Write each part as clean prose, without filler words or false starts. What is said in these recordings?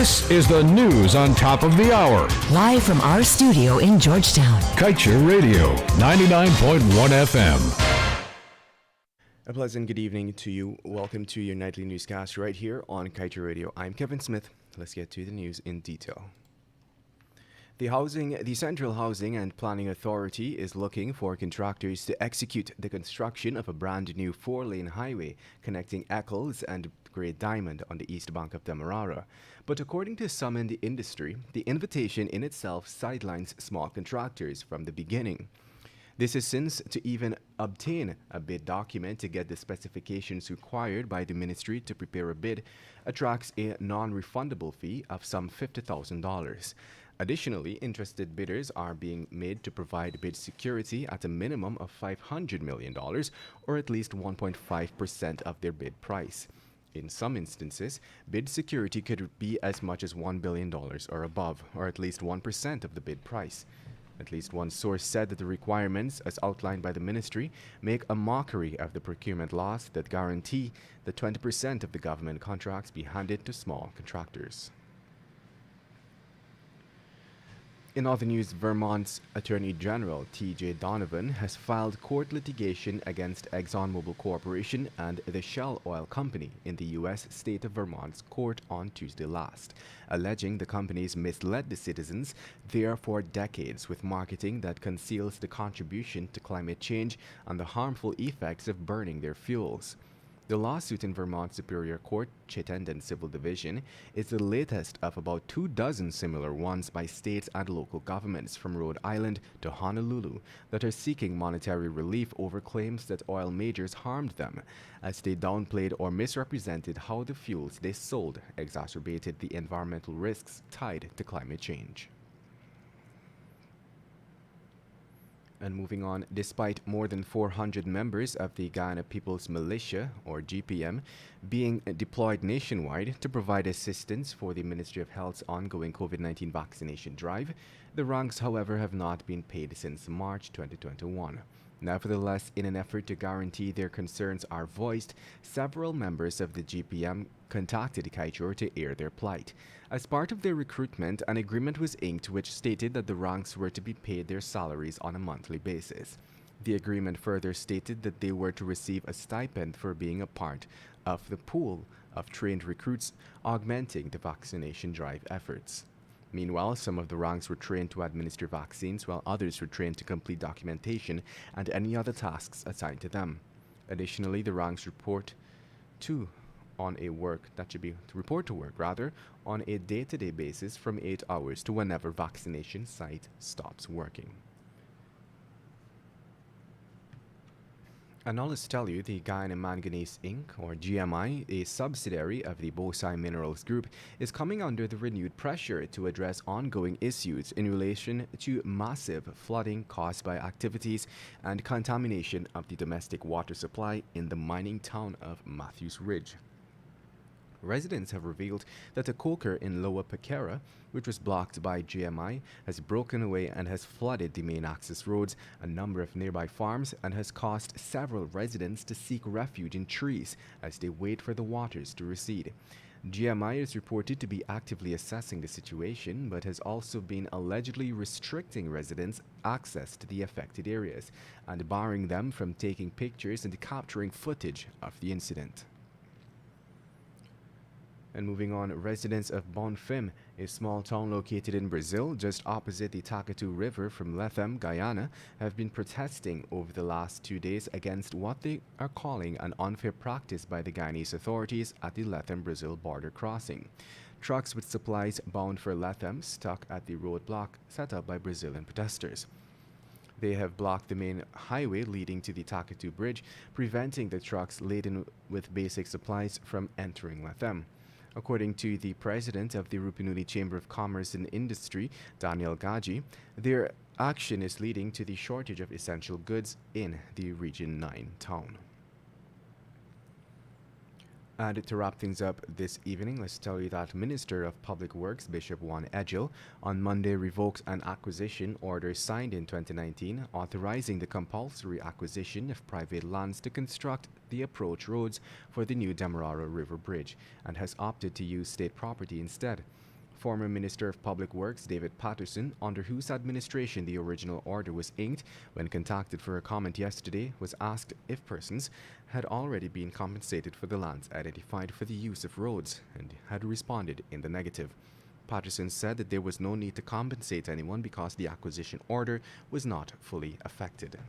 This is the news on top of the hour. Live from our studio in Georgetown. Kaieteur Radio, 99.1 FM. A pleasant good evening to you. Welcome to your nightly newscast right here on Kaieteur Radio. I'm Kevin Smith. Let's get to the news in detail. The Central Housing and Planning Authority is looking for contractors to execute the construction of a brand new 4-lane highway connecting Eccles and Great Diamond on the east bank of Demerara. But according to some in the industry, the invitation in itself sidelines small contractors from the beginning. This is since to even obtain a bid document to get the specifications required by the ministry to prepare a bid attracts a non-refundable fee of some $50,000. Additionally, interested bidders are being made to provide bid security at a minimum of $500 million, or at least 1.5% of their bid price. In some instances, bid security could be as much as $1 billion or above, or at least 1% of the bid price. At least one source said that the requirements, as outlined by the ministry, make a mockery of the procurement laws that guarantee that 20% of the government contracts be handed to small contractors. In other news, Vermont's Attorney General T.J. Donovan has filed court litigation against ExxonMobil Corporation and the Shell Oil Company in the U.S. state of Vermont's court on Tuesday last, alleging the companies misled the citizens there for decades with marketing that conceals the contribution to climate change and the harmful effects of burning their fuels. The lawsuit in Vermont Superior Court, Chittenden Civil Division, is the latest of about 24 similar ones by states and local governments from Rhode Island to Honolulu that are seeking monetary relief over claims that oil majors harmed them, as they downplayed or misrepresented how the fuels they sold exacerbated the environmental risks tied to climate change. And moving on, despite more than 400 members of the Guyana People's Militia, or GPM, being deployed nationwide to provide assistance for the Ministry of Health's ongoing COVID-19 vaccination drive, the ranks, however, have not been paid since March 2021. Nevertheless, in an effort to guarantee their concerns are voiced, several members of the GPM contacted Kaieteur to air their plight. As part of their recruitment, an agreement was inked which stated that the ranks were to be paid their salaries on a monthly basis. The agreement further stated that they were to receive a stipend for being a part of the pool of trained recruits, augmenting the vaccination drive efforts. Meanwhile, some of the ranks were trained to administer vaccines, while others were trained to complete documentation and any other tasks assigned to them. Additionally, the ranks report to work on a day-to-day basis from 8 hours to whenever vaccination site stops working. And now let's tell you, the Guyana Manganese Inc., or GMI, a subsidiary of the Bauxite Minerals Group, is coming under the renewed pressure to address ongoing issues in relation to massive flooding caused by activities and contamination of the domestic water supply in the mining town of Matthews Ridge. Residents have revealed that a coker in Lower Pequera, which was blocked by GMI, has broken away and has flooded the main access roads, a number of nearby farms, and has caused several residents to seek refuge in trees as they wait for the waters to recede. GMI is reported to be actively assessing the situation, but has also been allegedly restricting residents' access to the affected areas and barring them from taking pictures and capturing footage of the incident. And moving on, residents of Bonfim, a small town located in Brazil just opposite the Kaieteur River from Lethem, Guyana, have been protesting over the last 2 days against what they are calling an unfair practice by the Guyanese authorities at the Lethem-Brazil border crossing. Trucks with supplies bound for Lethem stuck at the roadblock set up by Brazilian protesters. They have blocked the main highway leading to the Kaieteur Bridge, preventing the trucks laden with basic supplies from entering Lethem. According to the president of the Rupununi Chamber of Commerce and Industry, Daniel Gaji, their action is leading to the shortage of essential goods in the Region 9 town. And to wrap things up this evening, let's tell you that Minister of Public Works Bishop Juan Edgil on Monday revoked an acquisition order signed in 2019 authorizing the compulsory acquisition of private lands to construct the approach roads for the new Demerara River Bridge and has opted to use state property instead. Former Minister of Public Works David Patterson, under whose administration the original order was inked, when contacted for a comment yesterday, was asked if persons had already been compensated for the lands identified for the use of roads and had responded in the negative. Patterson said that there was no need to compensate anyone because the acquisition order was not fully affected.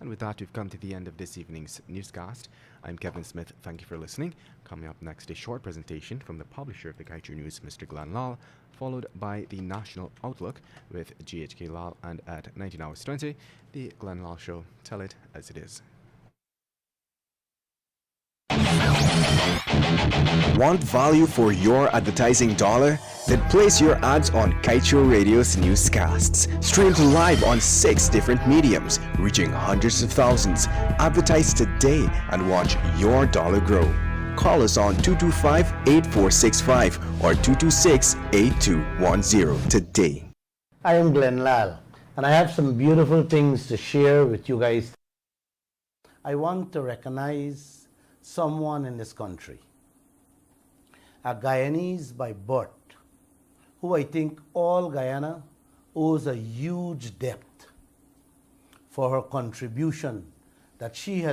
And with that, we've come to the end of this evening's newscast. I'm Kevin Smith. Thank you for listening. Coming up next, a short presentation from the publisher of the Kaieteur News, Mr. Glenn Lal, followed by the National Outlook with GHK Lal, and at 19:20, the Glenn Lal Show. Tell it as it is. Want value for your advertising dollar? Then place your ads on Kaieteur Radio's newscasts. Streamed live on 6 different mediums, reaching hundreds of thousands. Advertise today and watch your dollar grow. Call us on 225-8465 or 226-8210 today. I am Glenn Lal, and I have some beautiful things to share with you guys. I want to recognize someone in this country, a Guyanese by birth, who I think all Guyana owes a huge debt for her contribution that she has